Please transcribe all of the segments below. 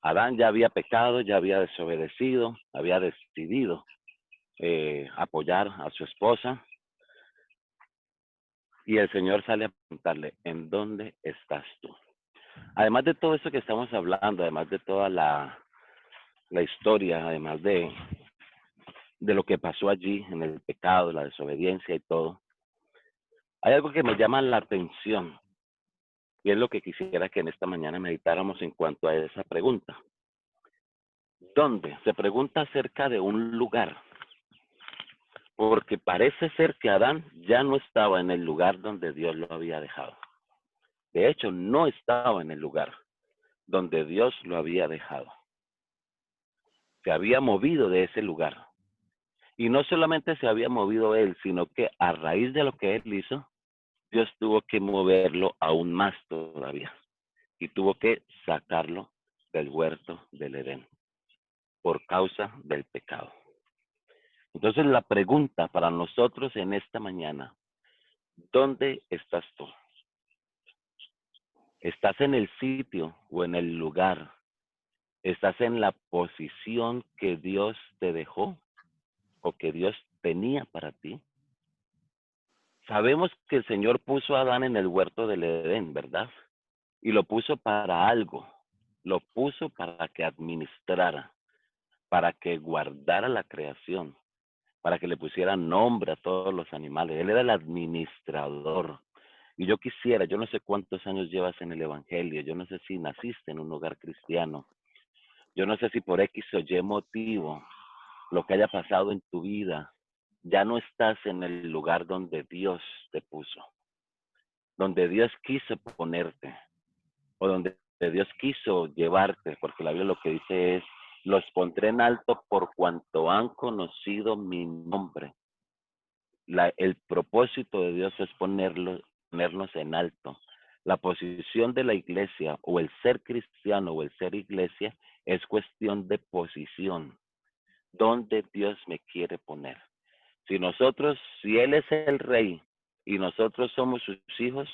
Adán ya había pecado, ya había desobedecido, había decidido apoyar a su esposa, y el Señor sale a preguntarle, ¿en dónde estás tú? Además de todo eso que estamos hablando, además de toda la historia, además de lo que pasó allí en el pecado, la desobediencia y todo, hay algo que me llama la atención y es lo que quisiera que en esta mañana meditáramos en cuanto a esa pregunta. ¿Dónde? Se pregunta acerca de un lugar, porque parece ser que Adán ya no estaba en el lugar donde Dios lo había dejado. De hecho, no estaba en el lugar donde Dios lo había dejado. Se había movido de ese lugar. Y no solamente se había movido él, sino que a raíz de lo que él hizo, Dios tuvo que moverlo aún más todavía. Y tuvo que sacarlo del huerto del Edén por causa del pecado. Entonces la pregunta para nosotros en esta mañana, ¿dónde estás tú? ¿Estás en el sitio o en el lugar? ¿Estás en la posición que Dios te dejó o que Dios tenía para ti? Sabemos que el Señor puso a Adán en el huerto del Edén, ¿verdad? Y lo puso para algo. Lo puso para que administrara, para que guardara la creación, para que le pusiera nombre a todos los animales. Él era el administrador. Y yo quisiera, yo no sé cuántos años llevas en el Evangelio, yo no sé si naciste en un hogar cristiano, yo no sé si por X o Y motivo, lo que haya pasado en tu vida, ya no estás en el lugar donde Dios te puso, donde Dios quiso ponerte, o donde Dios quiso llevarte, porque la Biblia lo que dice es, los pondré en alto por cuanto han conocido mi nombre. El propósito de Dios es ponernos en alto. La posición de la iglesia o el ser cristiano o el ser iglesia es cuestión de posición. ¿Dónde Dios me quiere poner? Si Él es el rey y nosotros somos sus hijos,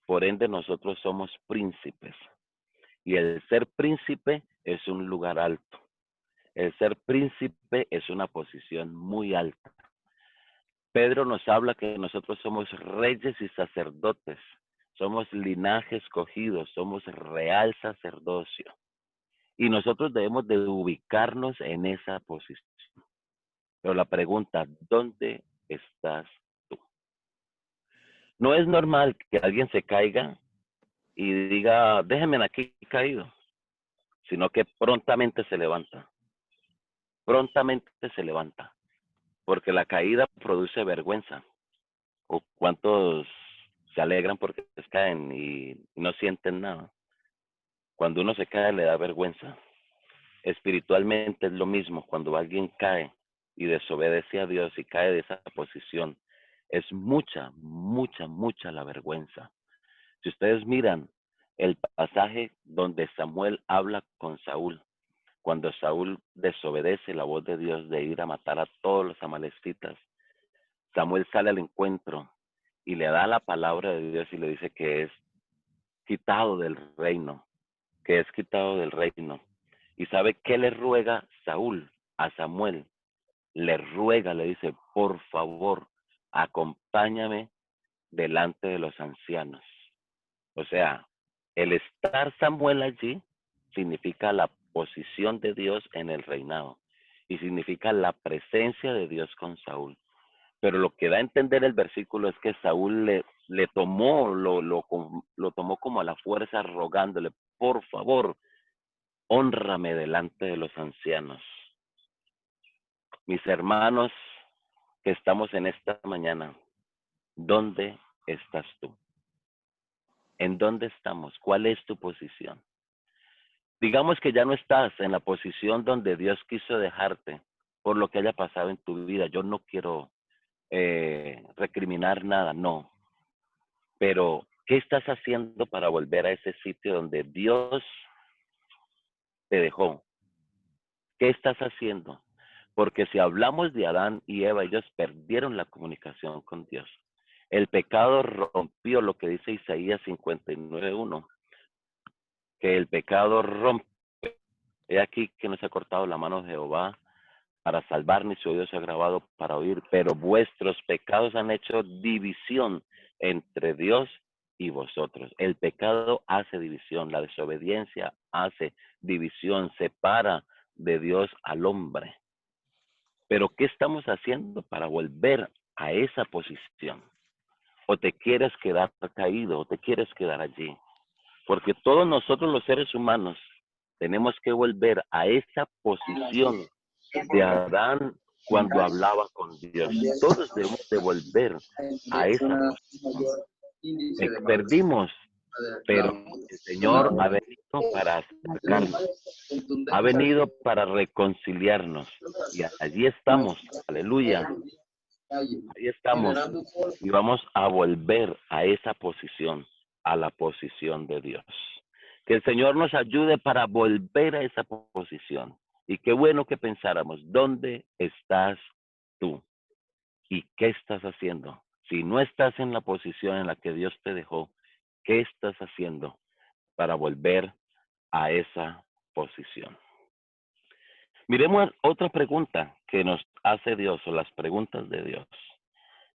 por ende nosotros somos príncipes. Y el ser príncipe es un lugar alto. El ser príncipe es una posición muy alta. Pedro nos habla que nosotros somos reyes y sacerdotes, somos linaje escogido, somos real sacerdocio. Y nosotros debemos de ubicarnos en esa posición. Pero la pregunta, ¿dónde estás tú? No es normal que alguien se caiga y diga, déjenme aquí caído, sino que prontamente se levanta. Prontamente se levanta, porque la caída produce vergüenza. ¿O cuántos se alegran porque se caen y no sienten nada? Cuando uno se cae le da vergüenza. Espiritualmente es lo mismo. Cuando alguien cae y desobedece a Dios y cae de esa posición, es mucha, mucha, mucha la vergüenza. Si ustedes miran el pasaje donde Samuel habla con Saúl, cuando Saúl desobedece la voz de Dios de ir a matar a todos los amalecitas, Samuel sale al encuentro y le da la palabra de Dios y le dice que es quitado del reino, que es quitado del reino. ¿Y sabe qué le ruega Saúl a Samuel? Le ruega, le dice, por favor, acompáñame delante de los ancianos. O sea, el estar Samuel allí significa la posición de Dios en el reinado y significa la presencia de Dios con Saúl. Pero lo que da a entender el versículo es que Saúl le tomó, lo tomó como a la fuerza, rogándole, por favor, hónrame delante de los ancianos. Mis hermanos que estamos en esta mañana, ¿dónde estás tú? ¿En dónde estamos? ¿Cuál es tu posición? Digamos que ya no estás en la posición donde Dios quiso dejarte por lo que haya pasado en tu vida. Yo no quiero recriminar nada, no. Pero, ¿qué estás haciendo para volver a ese sitio donde Dios te dejó? ¿Qué estás haciendo? Porque si hablamos de Adán y Eva, ellos perdieron la comunicación con Dios. El pecado rompió lo que dice Isaías 59:1, que el pecado rompe. He aquí que no se ha cortado la mano de Jehová para salvar, ni su oído se ha grabado para oír, pero vuestros pecados han hecho división entre Dios y vosotros. El pecado hace división, la desobediencia hace división, separa de Dios al hombre. Pero ¿qué estamos haciendo para volver a esa posición? ¿O te quieres quedar caído o te quieres quedar allí? Porque todos nosotros los seres humanos tenemos que volver a esa posición de Adán cuando hablaba con Dios. Todos debemos de volver a esa posición. Perdimos, pero el Señor ha venido para acercarnos, ha venido para reconciliarnos. Y allí estamos, aleluya, ahí estamos. Y vamos a volver a esa posición, a la posición de Dios. Que el Señor nos ayude para volver a esa posición. Y qué bueno que pensáramos, ¿dónde estás tú? ¿Y qué estás haciendo? Si no estás en la posición en la que Dios te dejó, ¿qué estás haciendo para volver a esa posición? Miremos otra pregunta que nos hace Dios, o las preguntas de Dios.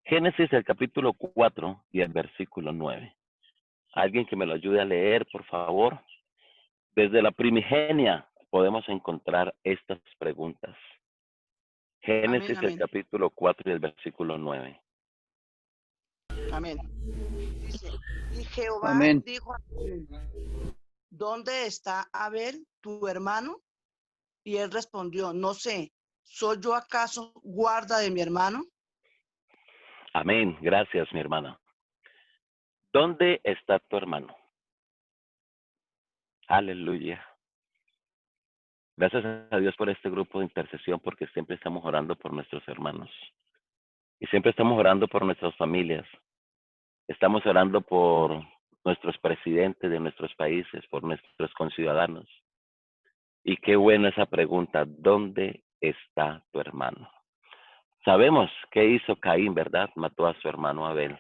Génesis, el capítulo 4 y el versículo 9. Alguien que me lo ayude a leer, por favor. Desde la primigenia podemos encontrar estas preguntas. Génesis, Amén. el capítulo 4 y el versículo 9. Amén. Dice, y Jehová Amén. dijo a Abel, ¿dónde está Abel, tu hermano? Y él respondió, no sé, ¿soy yo acaso guarda de mi hermano? Amén. Gracias, mi hermana. ¿Dónde está tu hermano? Aleluya. Gracias a Dios por este grupo de intercesión, porque siempre estamos orando por nuestros hermanos. Y siempre estamos orando por nuestras familias. Estamos orando por nuestros presidentes de nuestros países, por nuestros conciudadanos. Y qué buena esa pregunta, ¿dónde está tu hermano? Sabemos qué hizo Caín, ¿verdad? Mató a su hermano Abel.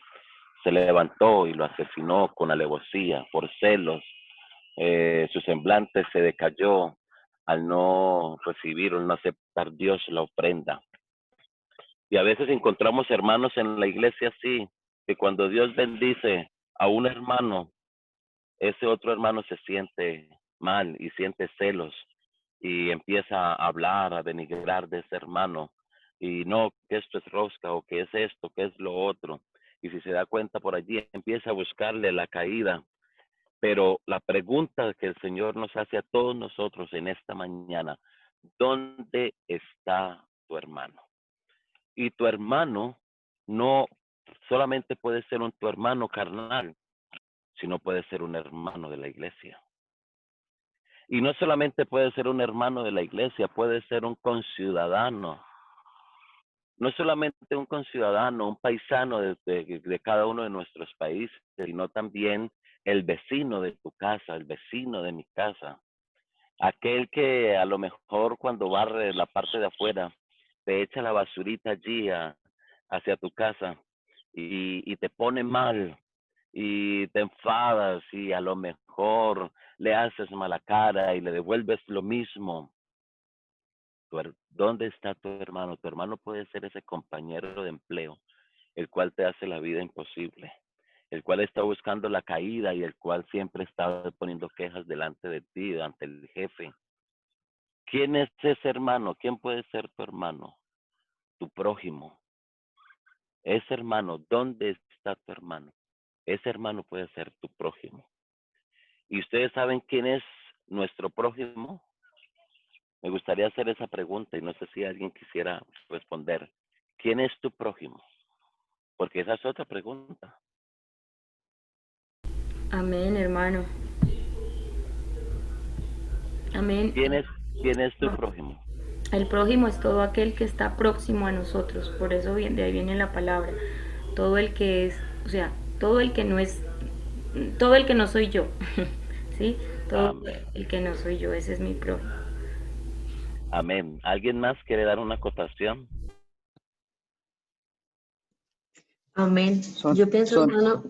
Se levantó y lo asesinó con alevosía, por celos. Su semblante se decayó al no recibir o no aceptar Dios la ofrenda. Y a veces encontramos hermanos en la iglesia así, que cuando Dios bendice a un hermano, ese otro hermano se siente mal y siente celos y empieza a hablar, a denigrar de ese hermano. Y no, que esto es rosca o que es esto, que es lo otro. Y si se da cuenta por allí, empieza a buscarle la caída. Pero la pregunta que el Señor nos hace a todos nosotros en esta mañana, ¿dónde está tu hermano? Y tu hermano no solamente puede ser tu hermano carnal, sino puede ser un hermano de la iglesia. Y no solamente puede ser un hermano de la iglesia, puede ser un conciudadano. No solamente un conciudadano, un paisano de cada uno de nuestros países, sino también el vecino de tu casa, el vecino de mi casa. Aquel que a lo mejor cuando barre la parte de afuera, te echa la basurita allí hacia tu casa y te pone mal y te enfadas y a lo mejor le haces mala cara y le devuelves lo mismo. ¿Dónde está tu hermano? Tu hermano puede ser ese compañero de empleo, el cual te hace la vida imposible, el cual está buscando la caída y el cual siempre está poniendo quejas delante de ti, ante el jefe. ¿Quién es ese hermano? ¿Quién puede ser tu hermano? Tu prójimo. Ese hermano, ¿dónde está tu hermano? Ese hermano puede ser tu prójimo. ¿Y ustedes saben quién es nuestro prójimo? Me gustaría hacer esa pregunta y no sé si alguien quisiera responder. ¿Quién es tu prójimo? Porque esa es otra pregunta. Amén, hermano. Amén. ¿Quién es tu prójimo? El prójimo es todo aquel que está próximo a nosotros, por eso de ahí viene la palabra. Todo el que es, o sea, todo el que no es, todo el que no soy yo, ¿sí? Todo Amén. el que no soy yo, ese es mi prójimo. Amén. ¿Alguien más quiere dar una acotación? Amén. Yo pienso, hermano,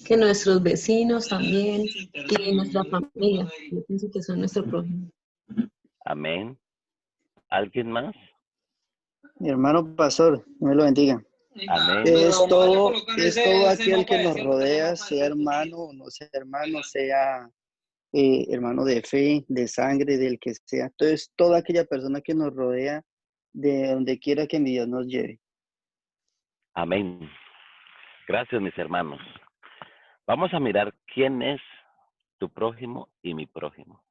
que nuestros vecinos también y nuestra familia, yo pienso que son nuestro prójimo. Amén. ¿Alguien más? Mi hermano pastor, Dios me lo bendiga. Amén. Es todo aquel que nos rodea, sea hermano o no sea hermano, sea hermano de fe, de sangre, del que sea. Entonces, toda aquella persona que nos rodea, de donde quiera que mi Dios nos lleve. Amén. Gracias, mis hermanos. Vamos a mirar quién es tu prójimo y mi prójimo.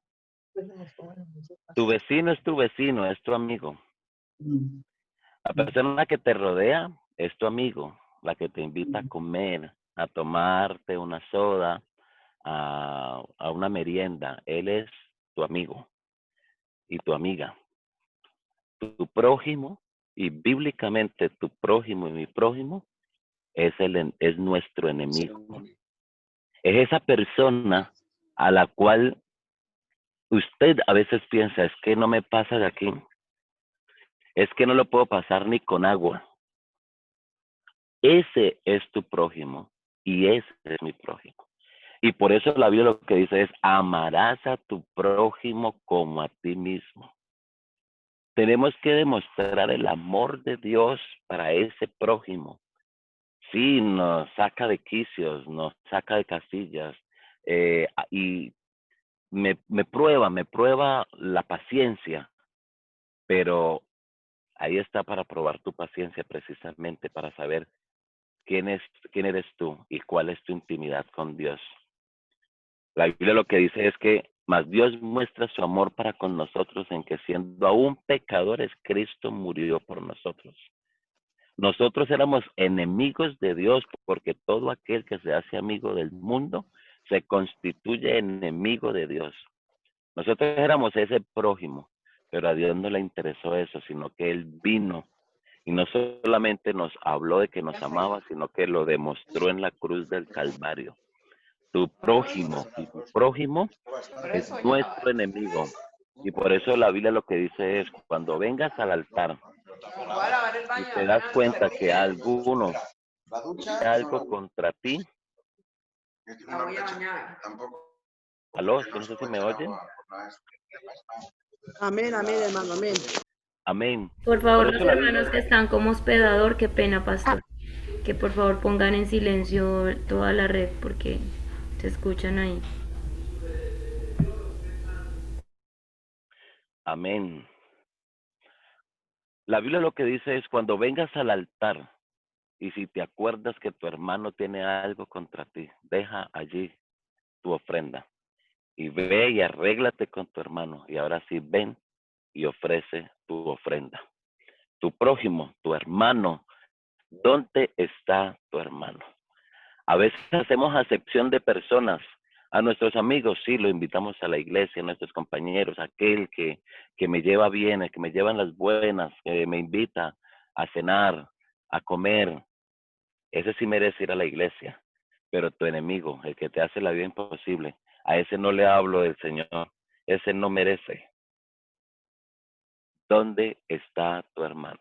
Tu vecino es tu vecino, es tu amigo. La persona que te rodea es tu amigo, la que te invita a comer, a tomarte una soda, a una merienda. Él es tu amigo y tu amiga. Tu prójimo, y bíblicamente tu prójimo y mi prójimo, es nuestro enemigo. Es esa persona a la cual usted a veces piensa, es que no me pasa de aquí. Es que no lo puedo pasar ni con agua. Ese es tu prójimo y ese es mi prójimo. Y por eso la Biblia lo que dice es, amarás a tu prójimo como a ti mismo. Tenemos que demostrar el amor de Dios para ese prójimo. Sí, nos saca de quicios, nos saca de casillas y me prueba la paciencia, pero ahí está para probar tu paciencia precisamente, para saber quién eres tú y cuál es tu intimidad con Dios. La Biblia lo que dice es que mas Dios muestra su amor para con nosotros en que siendo aún pecadores, Cristo murió por nosotros. Nosotros éramos enemigos de Dios porque todo aquel que se hace amigo del mundo se constituye enemigo de Dios. Nosotros éramos ese prójimo, pero a Dios no le interesó eso, sino que Él vino y no solamente nos habló de que nos amaba, sino que lo demostró en la cruz del Calvario. Tu prójimo y tu prójimo es nuestro enemigo. Y por eso la Biblia lo que dice es, cuando vengas al altar y te das cuenta que alguno tiene algo contra ti. ¿Aló? No sé si me oyen. Amén, amén, hermano, amén. Amén. Por favor, Por los eso la hermanos Biblia- que están como hospedador, qué pena, pastor, que por favor pongan en silencio toda la red porque se escuchan ahí. Amén. La Biblia lo que dice es, cuando vengas al altar y si te acuerdas que tu hermano tiene algo contra ti, deja allí tu ofrenda y ve y arréglate con tu hermano. Y ahora sí, ven y ofrece tu ofrenda. Tu prójimo, tu hermano, ¿dónde está tu hermano? A veces hacemos acepción de personas. A nuestros amigos, sí, lo invitamos a la iglesia, a nuestros compañeros, aquel que me lleva bien, el que me lleva en las buenas, que me invita a cenar, a comer. Ese sí merece ir a la iglesia. Pero tu enemigo, el que te hace la vida imposible, a ese no le hablo del Señor. Ese no merece. ¿Dónde está tu hermano?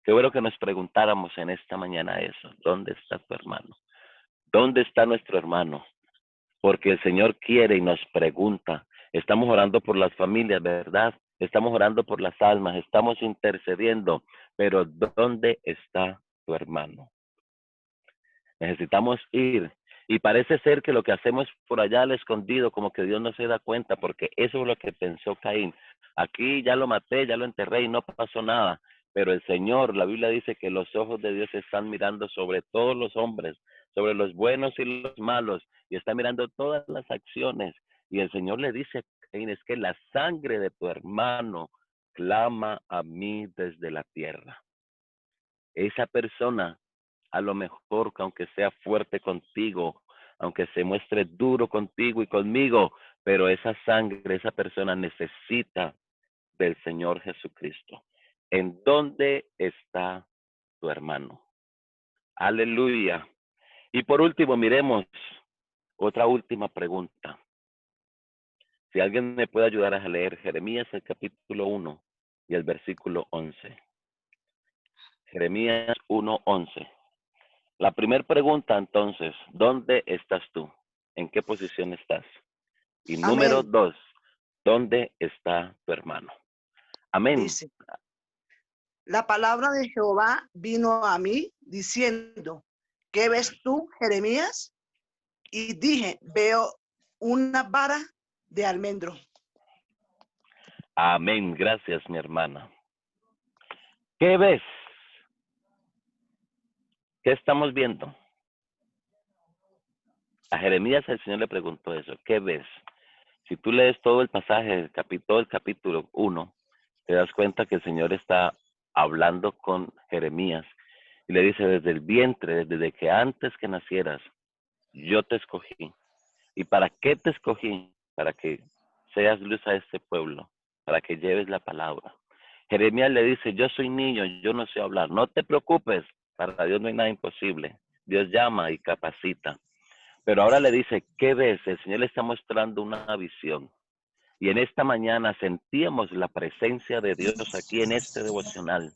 Qué bueno que nos preguntáramos en esta mañana eso. ¿Dónde está tu hermano? ¿Dónde está nuestro hermano? Porque el Señor quiere y nos pregunta. Estamos orando por las familias, ¿verdad? Estamos orando por las almas, estamos intercediendo, pero ¿dónde está tu hermano? Necesitamos ir. Y parece ser que lo que hacemos por allá al escondido, como que Dios no se da cuenta, porque eso es lo que pensó Caín. Aquí ya lo maté, ya lo enterré y no pasó nada. Pero el Señor, la Biblia dice que los ojos de Dios están mirando sobre todos los hombres, sobre los buenos y los malos, y está mirando todas las acciones. Y el Señor le dice a Caín, es que la sangre de tu hermano clama a mí desde la tierra. Esa persona, a lo mejor que aunque sea fuerte contigo, aunque se muestre duro contigo y conmigo, pero esa sangre, esa persona necesita del Señor Jesucristo. ¿En dónde está tu hermano? Aleluya. Y por último, miremos otra última pregunta. Si alguien me puede ayudar a leer Jeremías el capítulo 1 y el versículo 11. Jeremías 1:11. La primera pregunta, entonces, ¿dónde estás tú? ¿En qué posición estás? Y número Amén. 2, ¿dónde está tu hermano? Amén. Dice, la palabra de Jehová vino a mí diciendo, ¿qué ves tú, Jeremías? Y dije, veo una vara de almendro. Amén. Gracias, mi hermana. ¿Qué ves? ¿Qué estamos viendo? A Jeremías el Señor le preguntó eso. ¿Qué ves? Si tú lees todo el pasaje, todo el capítulo 1, te das cuenta que el Señor está hablando con Jeremías y le dice, desde el vientre, desde que antes que nacieras, yo te escogí. ¿Y para qué te escogí? Para que seas luz a este pueblo, para que lleves la palabra. Jeremías le dice, yo soy niño, yo no sé hablar. No te preocupes, para Dios no hay nada imposible. Dios llama y capacita. Pero ahora le dice, ¿qué ves? El Señor le está mostrando una visión. Y en esta mañana sentíamos la presencia de Dios aquí en este devocional.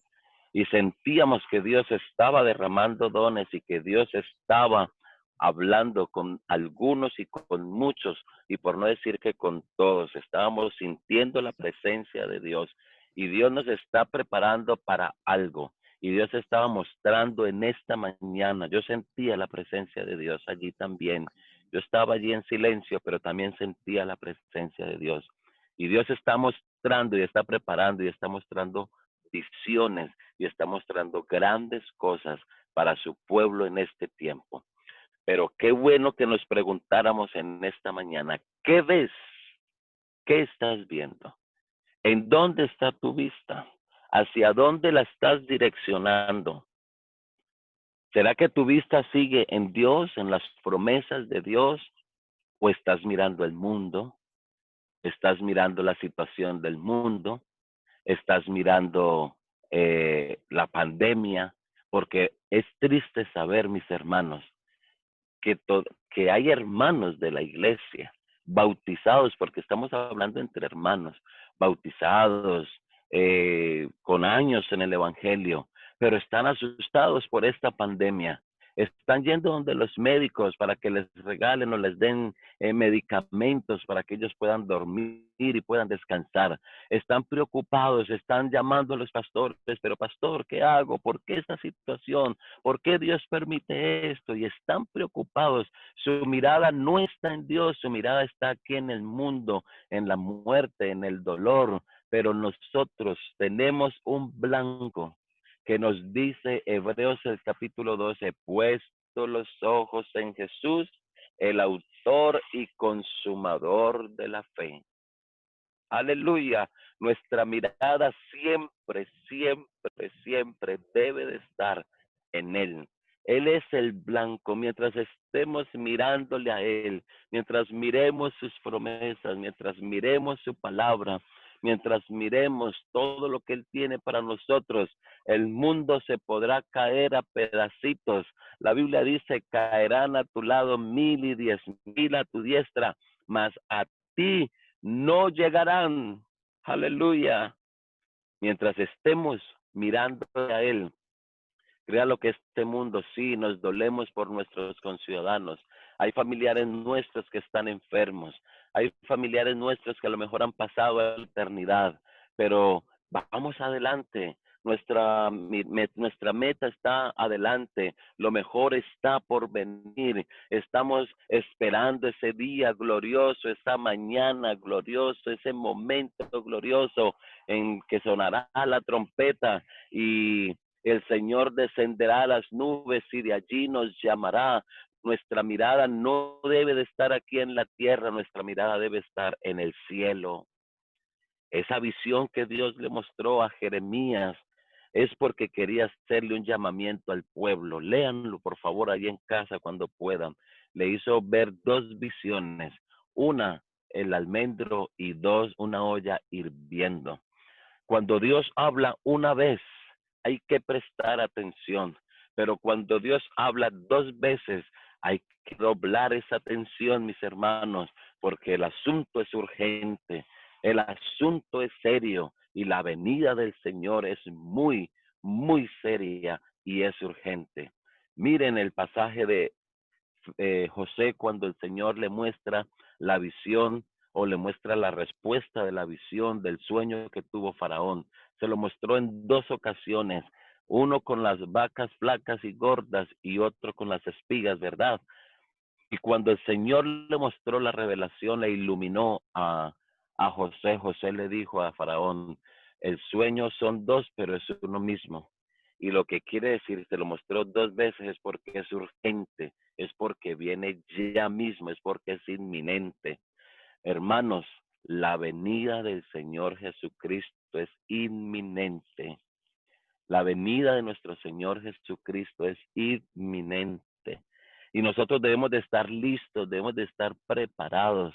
Y sentíamos que Dios estaba derramando dones y que Dios estaba hablando con algunos y con muchos, y por no decir que con todos. Estábamos sintiendo la presencia de Dios. Y Dios nos está preparando para algo. Y Dios estaba mostrando en esta mañana. Yo sentía la presencia de Dios allí también. Yo estaba allí en silencio, pero también sentía la presencia de Dios. Y Dios está mostrando y está preparando y está mostrando visiones y está mostrando grandes cosas para su pueblo en este tiempo. Pero qué bueno que nos preguntáramos en esta mañana, ¿qué ves? ¿Qué estás viendo? ¿En dónde está tu vista? ¿Hacia dónde la estás direccionando? ¿Será que tu vista sigue en Dios, en las promesas de Dios? ¿O estás mirando el mundo? ¿Estás mirando la situación del mundo? ¿Estás mirando la pandemia? Porque es triste saber, mis hermanos, que hay hermanos de la iglesia bautizados, porque estamos hablando entre hermanos, bautizados con años en el evangelio, pero están asustados por esta pandemia. Están yendo donde los médicos para que les regalen o les den medicamentos para que ellos puedan dormir y puedan descansar. Están preocupados, están llamando a los pastores, pero pastor, ¿qué hago? ¿Por qué esta situación? ¿Por qué Dios permite esto? Y están preocupados. Su mirada no está en Dios, su mirada está aquí en el mundo, en la muerte, en el dolor. Pero nosotros tenemos un blanco que nos dice Hebreos el capítulo 12, puesto los ojos en Jesús, el autor y consumador de la fe. Aleluya. Nuestra mirada siempre, siempre, siempre debe de estar en Él. Él es el blanco. Mientras estemos mirándole a Él, mientras miremos sus promesas, mientras miremos su palabra, mientras miremos todo lo que Él tiene para nosotros, el mundo se podrá caer a pedacitos. La Biblia dice, caerán a tu lado 1000 y 10,000 a tu diestra, mas a ti no llegarán. Aleluya. Mientras estemos mirando a Él, créalo que este mundo sí nos dolemos por nuestros conciudadanos. Hay familiares nuestros que están enfermos. Hay familiares nuestros que a lo mejor han pasado a la eternidad, pero vamos adelante. Nuestra meta está adelante. Lo mejor está por venir. Estamos esperando ese día glorioso, esa mañana gloriosa, ese momento glorioso en que sonará la trompeta y el Señor descenderá a las nubes y de allí nos llamará. Nuestra mirada no debe de estar aquí en la tierra, nuestra mirada debe estar en el cielo. Esa visión que Dios le mostró a Jeremías es porque quería hacerle un llamamiento al pueblo. Léanlo, por favor, ahí en casa cuando puedan. Le hizo ver 2 visiones. Una, el almendro, y 2, una olla hirviendo. Cuando Dios habla una vez, hay que prestar atención. Pero cuando Dios habla 2 veces, hay que doblar esa atención, mis hermanos, porque el asunto es urgente. El asunto es serio y la venida del Señor es muy, muy seria y es urgente. Miren el pasaje de José cuando el Señor le muestra la visión o le muestra la respuesta de la visión del sueño que tuvo Faraón. Se lo mostró en 2 ocasiones, uno con las vacas flacas y gordas y otro con las espigas, ¿verdad? Y cuando el Señor le mostró la revelación, le iluminó a José, José le dijo a Faraón, el sueño son 2, pero es uno mismo. Y lo que quiere decir, se lo mostró 2 veces, es porque es urgente, es porque viene ya mismo, es porque es inminente. Hermanos, la venida del Señor Jesucristo es inminente. La venida de nuestro Señor Jesucristo es inminente. Y nosotros debemos de estar listos, debemos de estar preparados.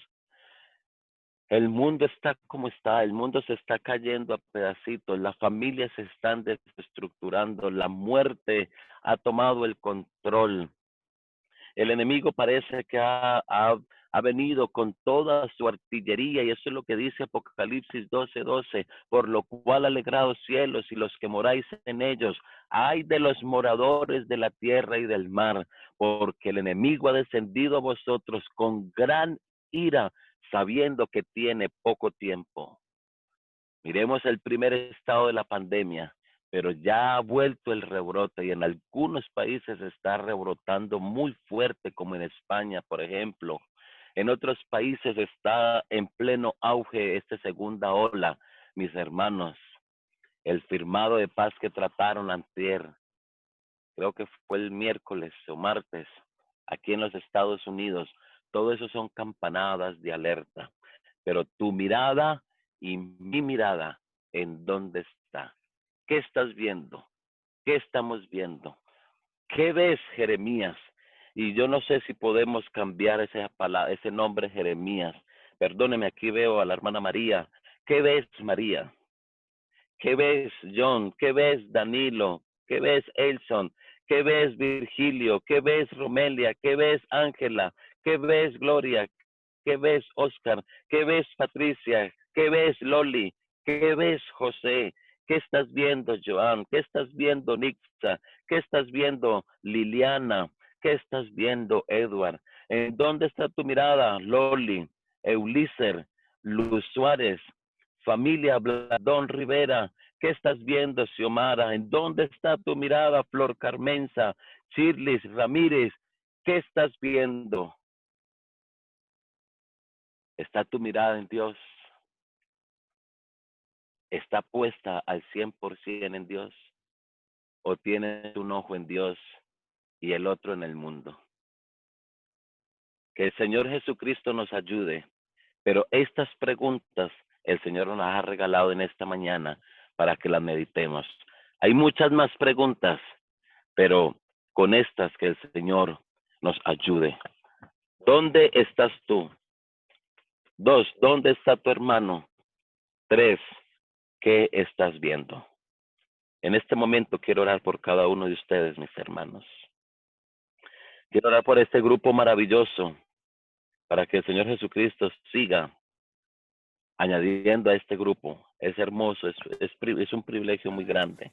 El mundo está como está, el mundo se está cayendo a pedacitos, las familias se están desestructurando, la muerte ha tomado el control. El enemigo parece que ha venido con toda su artillería, y eso es lo que dice Apocalipsis 12:12, por lo cual alegrados cielos y los que moráis en ellos, ay de los moradores de la tierra y del mar, porque el enemigo ha descendido a vosotros con gran ira, sabiendo que tiene poco tiempo. Miremos el primer estado de la pandemia, pero ya ha vuelto el rebrote y en algunos países está rebrotando muy fuerte, como en España, por ejemplo. En otros países está en pleno auge esta segunda ola. Mis hermanos, el firmado de paz que trataron antier, creo que fue el miércoles o martes, aquí en los Estados Unidos, todo eso son campanadas de alerta. Pero tu mirada y mi mirada, ¿en dónde está? ¿Qué estás viendo? ¿Qué estamos viendo? ¿Qué ves, Jeremías? Y yo no sé si podemos cambiar ese nombre, Jeremías. Perdóneme, aquí veo a la hermana María. ¿Qué ves, María? ¿Qué ves, John? ¿Qué ves, Danilo? ¿Qué ves, Elson? ¿Qué ves, Virgilio? ¿Qué ves, Romelia? ¿Qué ves, Ángela? ¿Qué ves, Gloria? ¿Qué ves, Oscar? ¿Qué ves, Patricia? ¿Qué ves, Loli? ¿Qué ves, José? ¿Qué estás viendo, Joan? ¿Qué estás viendo, Nixa? ¿Qué estás viendo, Liliana? ¿Qué estás viendo, Edward? ¿En dónde está tu mirada, Loli, Uliser, Luz Suárez, familia Bladón Rivera? ¿Qué estás viendo, Xiomara? ¿En dónde está tu mirada, Flor Carmenza, Chirlis Ramírez? ¿Qué estás viendo? ¿Está tu mirada en Dios? ¿Está puesta al 100% en Dios? ¿O tienes un ojo en Dios y el otro en el mundo? Que el Señor Jesucristo nos ayude, pero estas preguntas el Señor nos ha regalado en esta mañana para que las meditemos. Hay muchas más preguntas, pero con estas que el Señor nos ayude. ¿Dónde estás tú? 2, ¿dónde está tu hermano? 3, ¿qué estás viendo? En este momento quiero orar por cada uno de ustedes, mis hermanos. Quiero orar por este grupo maravilloso, para que el Señor Jesucristo siga añadiendo a este grupo. Es hermoso, es un privilegio muy grande.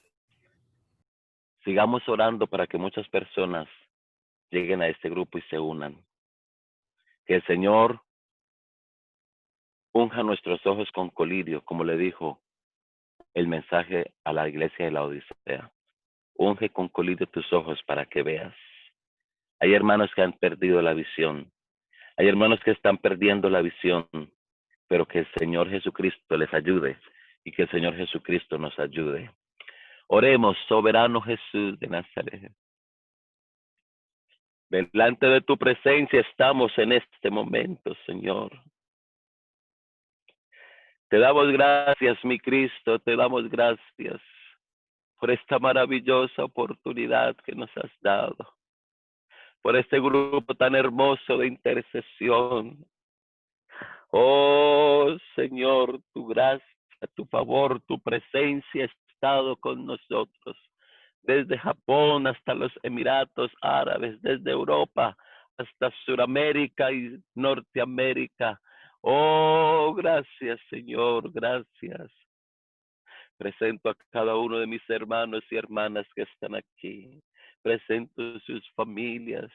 Sigamos orando para que muchas personas lleguen a este grupo y se unan. Que el Señor unja nuestros ojos con colirio, como le dijo el mensaje a la iglesia de la Odisea. Unge con colirio tus ojos para que veas. Hay hermanos que han perdido la visión. Hay hermanos que están perdiendo la visión, pero que el Señor Jesucristo les ayude y que el Señor Jesucristo nos ayude. Oremos, soberano Jesús de Nazaret. Delante de tu presencia estamos en este momento, Señor. Te damos gracias, mi Cristo, te damos gracias por esta maravillosa oportunidad que nos has dado, por este grupo tan hermoso de intercesión. Oh, Señor, tu gracia, tu favor, tu presencia ha estado con nosotros, desde Japón hasta los Emiratos Árabes, desde Europa hasta Sudamérica y Norteamérica. Oh, gracias, Señor, gracias. Presento a cada uno de mis hermanos y hermanas que están aquí. Presento sus familias.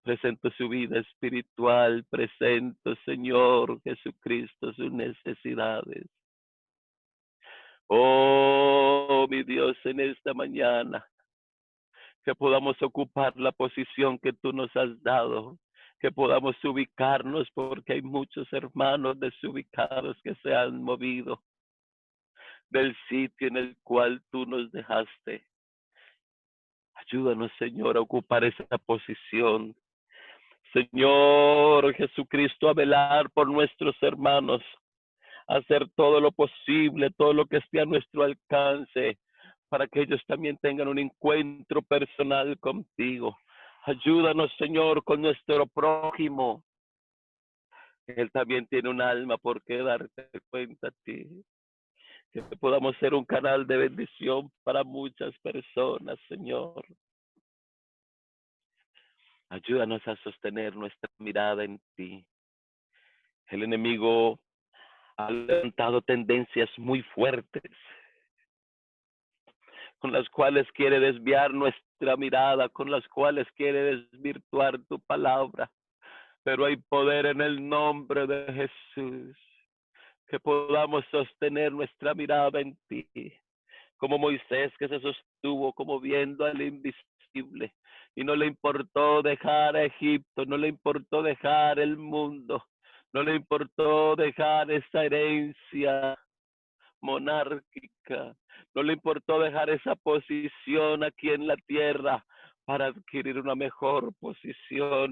Presento su vida espiritual, presento, Señor Jesucristo, sus necesidades. Oh, mi Dios, en esta mañana, que podamos ocupar la posición que tú nos has dado, que podamos ubicarnos, porque hay muchos hermanos desubicados que se han movido del sitio en el cual tú nos dejaste. Ayúdanos, Señor, a ocupar esa posición. Señor Jesucristo, a velar por nuestros hermanos, a hacer todo lo posible, todo lo que esté a nuestro alcance, para que ellos también tengan un encuentro personal contigo. Ayúdanos, Señor, con nuestro prójimo. Él también tiene un alma por qué darte cuenta a ti. Que podamos ser un canal de bendición para muchas personas, Señor. Ayúdanos a sostener nuestra mirada en ti. El enemigo ha levantado tendencias muy fuertes, con las cuales quiere desviar nuestra mirada, con las cuales quiere desvirtuar tu palabra. Pero hay poder en el nombre de Jesús, que podamos sostener nuestra mirada en ti, como Moisés, que se sostuvo como viendo al invisible, y no le importó dejar a Egipto, no le importó dejar el mundo, no le importó dejar esa herencia monárquica, no le importó dejar esa posición aquí en la tierra para adquirir una mejor posición